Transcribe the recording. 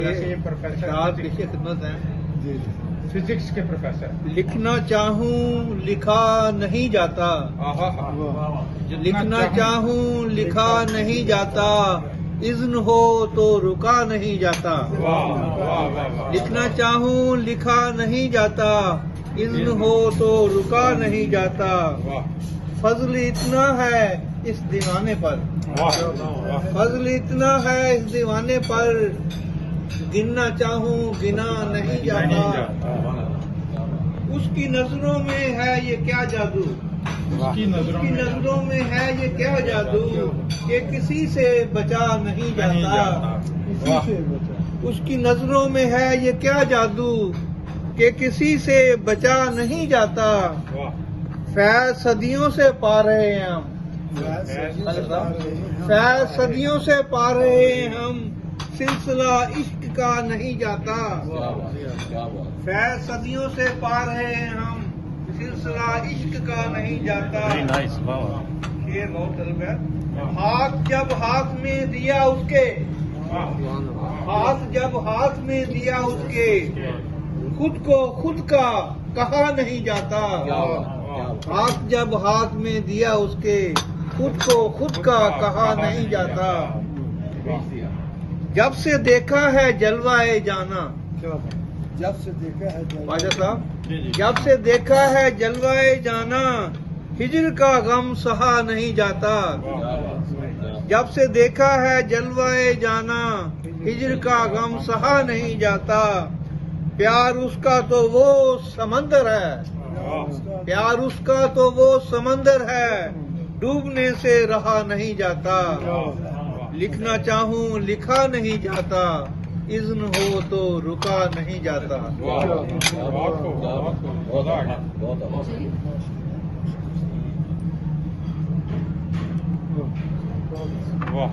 یہ پروفیسر کی خدمت ہے فزکس کے پروفیسر. لکھنا چاہوں لکھا نہیں جاتا، لکھنا چاہوں لکھا نہیں جاتا، اذن ہو تو رکا نہیں جاتا. لکھنا چاہوں لکھا نہیں جاتا، اذن ہو تو رکا نہیں جاتا. فضل اتنا ہے اس دیوانے پر، فضل اتنا ہے اس دیوانے پر، گننا چاہوں گنا نہیں جاتا. اس کی نظروں میں ہے یہ کیا جادو، اس کی نظروں میں ہے یہ کیا جادو، کہ کسی سے بچا نہیں جاتا. اس کی نظروں میں ہے یہ کیا جادو، کہ کسی سے بچا نہیں جاتا. فیض صدیوں سے پا رہے ہیں ہم، فیض صدیوں سے پا رہے ہیں ہم، سلسلہ عشق کا نہیں جاتا. فیض صدیوں سے پا رہے ہیں ہم، سلسلہ عشق کا نہیں جاتا. شعر بہت طلب ہے. ہاتھ جب ہاتھ میں دیا اس کے، ہاتھ جب ہاتھ میں دیا اس کے، خود کو خود کا کہا نہیں جاتا. ہاتھ جب ہاتھ میں دیا اس کے، خود کو خود کا کہا نہیں جاتا. جب سے دیکھا ہے جلوہ جانا، جب سے دیکھا ہے خواجہ صاحب، جب سے دیکھا ہے جلوہ جانا، ہجر کا غم سہا نہیں جاتا. جب سے دیکھا ہے جلوہ جانا، ہجر کا غم سہا نہیں جاتا. پیار اس کا تو وہ سمندر ہے، پیار اس کا تو وہ سمندر ہے، ڈوبنے سے رہا نہیں جاتا. لکھنا چاہوں لکھا نہیں جاتا، اذن ہو تو رکا نہیں جاتا. واہ.